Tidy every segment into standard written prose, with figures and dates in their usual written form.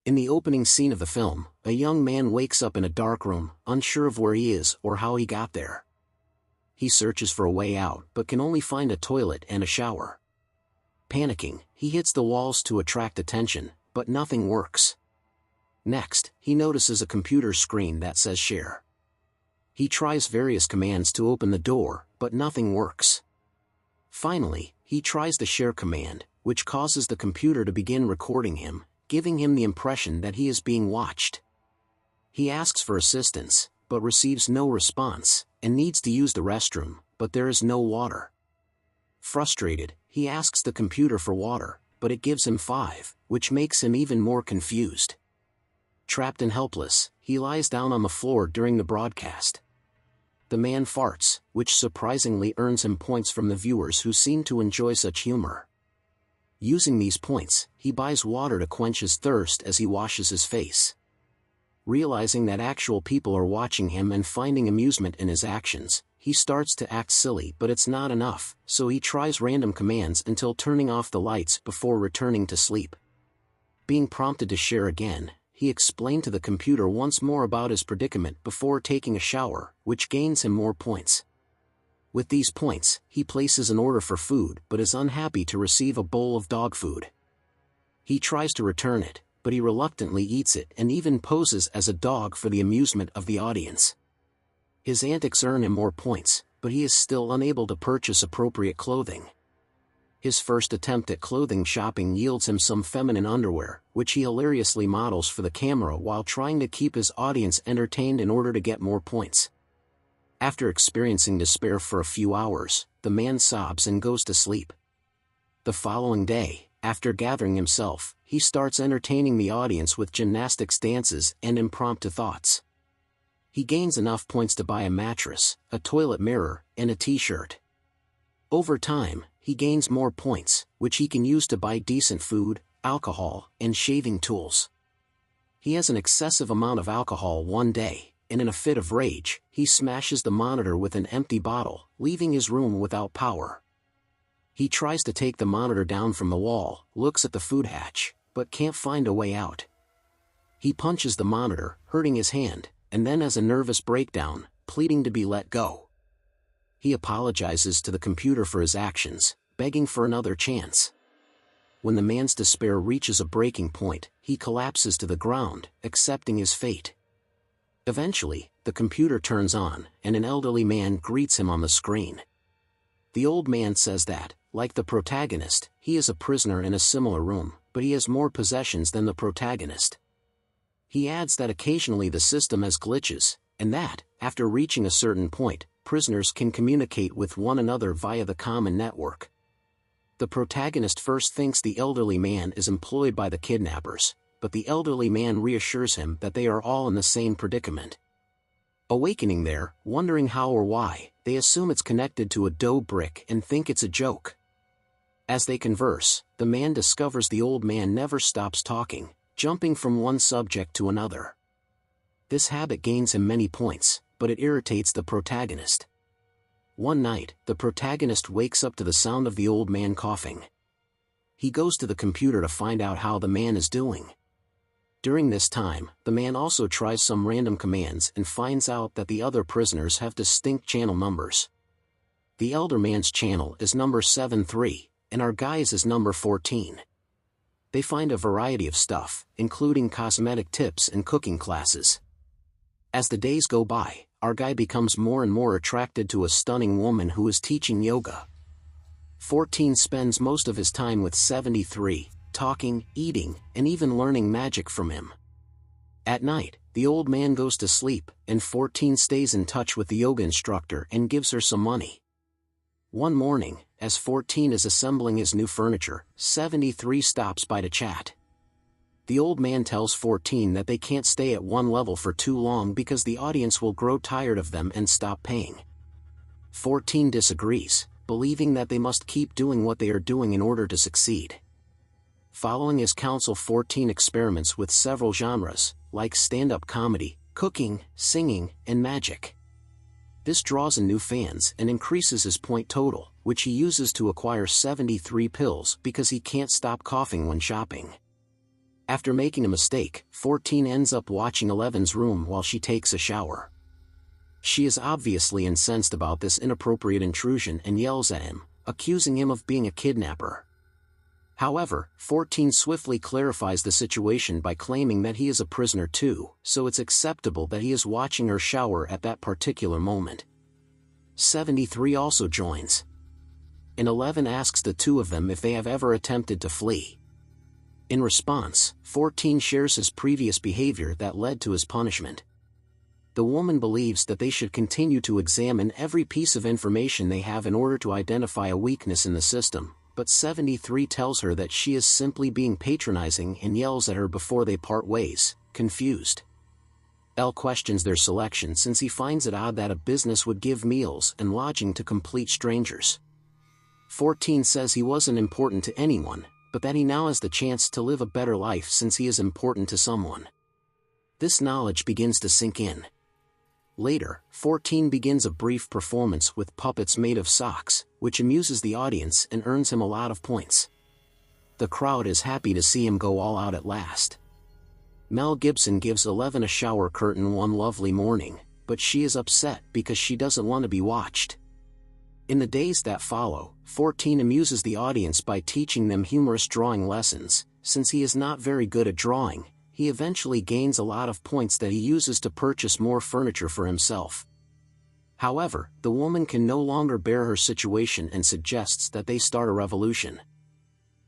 In the opening scene of the film, a young man wakes up in a dark room, unsure of where he is or how he got there. He searches for a way out but can only find a toilet and a shower. Panicking, he hits the walls to attract attention, but nothing works. Next, he notices a computer screen that says share. He tries various commands to open the door, but nothing works. Finally, he tries the share command, which causes the computer to begin recording him, giving him the impression that he is being watched. He asks for assistance, but receives no response, and needs to use the restroom, but there is no water. Frustrated, he asks the computer for water, but it gives him 5, which makes him even more confused. Trapped and helpless, he lies down on the floor during the broadcast. The man farts, which surprisingly earns him points from the viewers who seem to enjoy such humor. Using these points, he buys water to quench his thirst as he washes his face. Realizing that actual people are watching him and finding amusement in his actions, he starts to act silly, but it's not enough, so he tries random commands until turning off the lights before returning to sleep. Being prompted to share again, he explained to the computer once more about his predicament before taking a shower, which gains him more points. With these points, he places an order for food but is unhappy to receive a bowl of dog food. He tries to return it, but he reluctantly eats it and even poses as a dog for the amusement of the audience. His antics earn him more points, but he is still unable to purchase appropriate clothing. His first attempt at clothing shopping yields him some feminine underwear, which he hilariously models for the camera while trying to keep his audience entertained in order to get more points. After experiencing despair for a few hours, the man sobs and goes to sleep. The following day, after gathering himself, he starts entertaining the audience with gymnastics dances and impromptu thoughts. He gains enough points to buy a mattress, a toilet mirror, and a t-shirt. Over time, he gains more points, which he can use to buy decent food, alcohol, and shaving tools. He has an excessive amount of alcohol one day, and in a fit of rage, he smashes the monitor with an empty bottle, leaving his room without power. He tries to take the monitor down from the wall, looks at the food hatch, but can't find a way out. He punches the monitor, hurting his hand, and then has a nervous breakdown, pleading to be let go. He apologizes to the computer for his actions, begging for another chance. When the man's despair reaches a breaking point, he collapses to the ground, accepting his fate. Eventually, the computer turns on, and an elderly man greets him on the screen. The old man says that, like the protagonist, he is a prisoner in a similar room, but he has more possessions than the protagonist. He adds that occasionally the system has glitches, and that, after reaching a certain point, prisoners can communicate with one another via the common network. The protagonist first thinks the elderly man is employed by the kidnappers, but the elderly man reassures him that they are all in the same predicament. Awakening there, wondering how or why, they assume it's connected to a dough brick and think it's a joke. As they converse, the man discovers the old man never stops talking, jumping from one subject to another. This habit gains him many points, but it irritates the protagonist. One night, the protagonist wakes up to the sound of the old man coughing. He goes to the computer to find out how the man is doing. During this time, the man also tries some random commands and finds out that the other prisoners have distinct channel numbers. The elder man's channel is number 73, and our guy's is number 14. They find a variety of stuff, including cosmetic tips and cooking classes. As the days go by, our guy becomes more and more attracted to a stunning woman who is teaching yoga. 14 spends most of his time with 73, talking, eating, and even learning magic from him. At night, the old man goes to sleep, and 14 stays in touch with the yoga instructor and gives her some money. One morning, as 14 is assembling his new furniture, 73 stops by to chat. The old man tells 14 that they can't stay at one level for too long because the audience will grow tired of them and stop paying. 14 disagrees, believing that they must keep doing what they are doing in order to succeed. Following his counsel, 14 experiments with several genres, like stand-up comedy, cooking, singing, and magic. This draws in new fans and increases his point total, which he uses to acquire 73 pills because he can't stop coughing when shopping. After making a mistake, 14 ends up watching 11's room while she takes a shower. She is obviously incensed about this inappropriate intrusion and yells at him, accusing him of being a kidnapper. However, 14 swiftly clarifies the situation by claiming that he is a prisoner too, so it's acceptable that he is watching her shower at that particular moment. 73 also joins, and 11 asks the two of them if they have ever attempted to flee. In response, 14 shares his previous behavior that led to his punishment. The woman believes that they should continue to examine every piece of information they have in order to identify a weakness in the system, but 73 tells her that she is simply being patronizing and yells at her before they part ways, confused. L questions their selection since he finds it odd that a business would give meals and lodging to complete strangers. 14 says he wasn't important to anyone, but that he now has the chance to live a better life since he is important to someone. This knowledge begins to sink in. Later, 14 begins a brief performance with puppets made of socks, which amuses the audience and earns him a lot of points. The crowd is happy to see him go all out at last. Mel Gibson gives 11 a shower curtain one lovely morning, but she is upset because she doesn't want to be watched. In the days that follow, 14 amuses the audience by teaching them humorous drawing lessons. Since he is not very good at drawing, he eventually gains a lot of points that he uses to purchase more furniture for himself. However, the woman can no longer bear her situation and suggests that they start a revolution.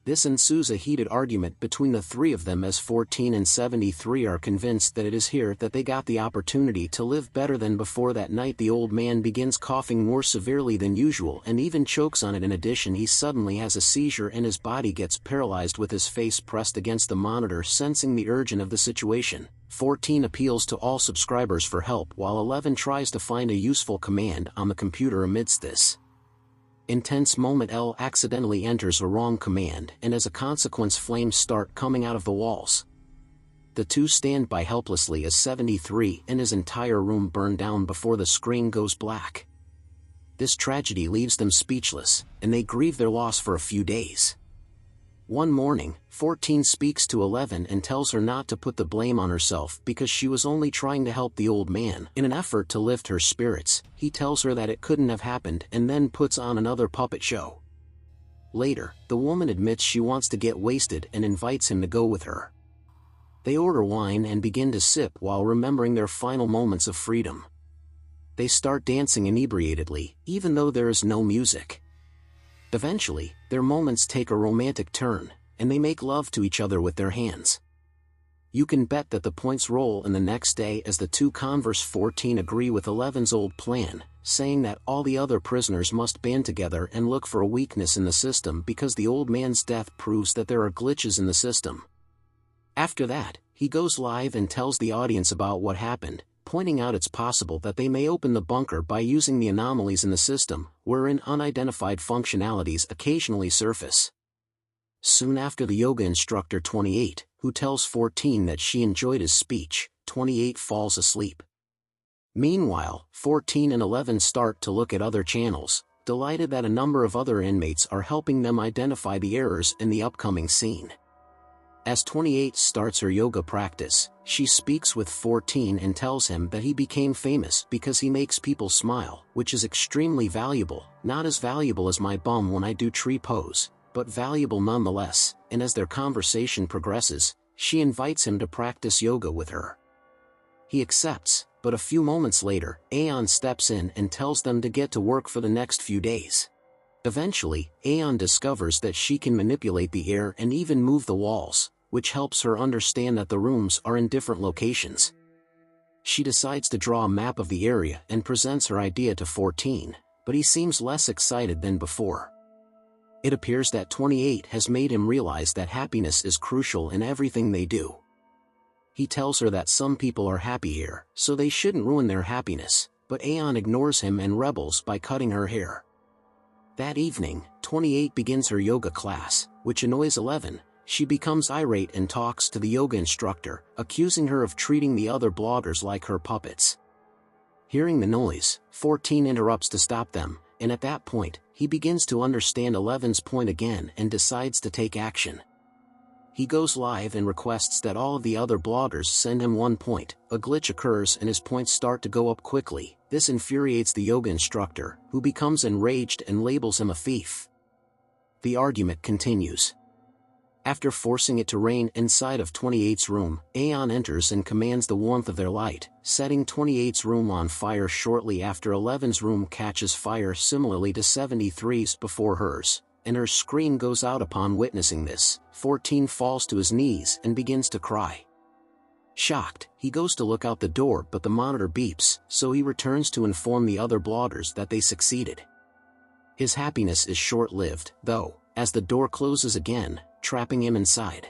This ensues a heated argument between the three of them as 14 and 73 are convinced that it is here that they got the opportunity to live better than before. That night the old man begins coughing more severely than usual and even chokes on it. In addition, he suddenly has a seizure and his body gets paralyzed with his face pressed against the monitor. Sensing the urgency of the situation, 14 appeals to all subscribers for help while 11 tries to find a useful command on the computer. Amidst this intense moment, L accidentally enters a wrong command and as a consequence flames start coming out of the walls. The two stand by helplessly as 73 and his entire room burn down before the screen goes black. This tragedy leaves them speechless, and they grieve their loss for a few days. One morning, 14 speaks to 11 and tells her not to put the blame on herself because she was only trying to help the old man. In an effort to lift her spirits, he tells her that it couldn't have happened and then puts on another puppet show. Later, the woman admits she wants to get wasted and invites him to go with her. They order wine and begin to sip while remembering their final moments of freedom. They start dancing inebriatedly, even though there is no music. Eventually, their moments take a romantic turn, and they make love to each other with their hands. You can bet that the points roll in the next day as the two converse. 14 agree with 11's old plan, saying that all the other prisoners must band together and look for a weakness in the system because the old man's death proves that there are glitches in the system. After that, he goes live and tells the audience about what happened, pointing out it's possible that they may open the bunker by using the anomalies in the system, wherein unidentified functionalities occasionally surface. Soon after, the yoga instructor 28, who tells 14 that she enjoyed his speech, 28 falls asleep. Meanwhile, 14 and 11 start to look at other channels, delighted that a number of other inmates are helping them identify the errors in the upcoming scene. As 28 starts her yoga practice, she speaks with 14 and tells him that he became famous because he makes people smile, which is extremely valuable, not as valuable as my bum when I do tree pose, but valuable nonetheless. And as their conversation progresses, she invites him to practice yoga with her. He accepts, but a few moments later, Aeon steps in and tells them to get to work for the next few days. Eventually, Aeon discovers that she can manipulate the air and even move the walls, which helps her understand that the rooms are in different locations. She decides to draw a map of the area and presents her idea to 14, but he seems less excited than before. It appears that 28 has made him realize that happiness is crucial in everything they do. He tells her that some people are happy here, so they shouldn't ruin their happiness, but Aeon ignores him and rebels by cutting her hair. That evening, 28 begins her yoga class, which annoys 11. She becomes irate and talks to the yoga instructor, accusing her of treating the other bloggers like her puppets. Hearing the noise, 14 interrupts to stop them, and at that point, he begins to understand 11's point again and decides to take action. He goes live and requests that all of the other bloggers send him 1 point. A glitch occurs and his points start to go up quickly. This infuriates the yoga instructor, who becomes enraged and labels him a thief. The argument continues. After forcing it to rain inside of 28's room, Aeon enters and commands the warmth of their light, setting 28's room on fire shortly after 11's room catches fire similarly to 73's before hers, and her screen goes out upon witnessing this. 14 falls to his knees and begins to cry. Shocked, he goes to look out the door but the monitor beeps, so he returns to inform the other bloggers that they succeeded. His happiness is short-lived, though, as the door closes again, trapping him inside.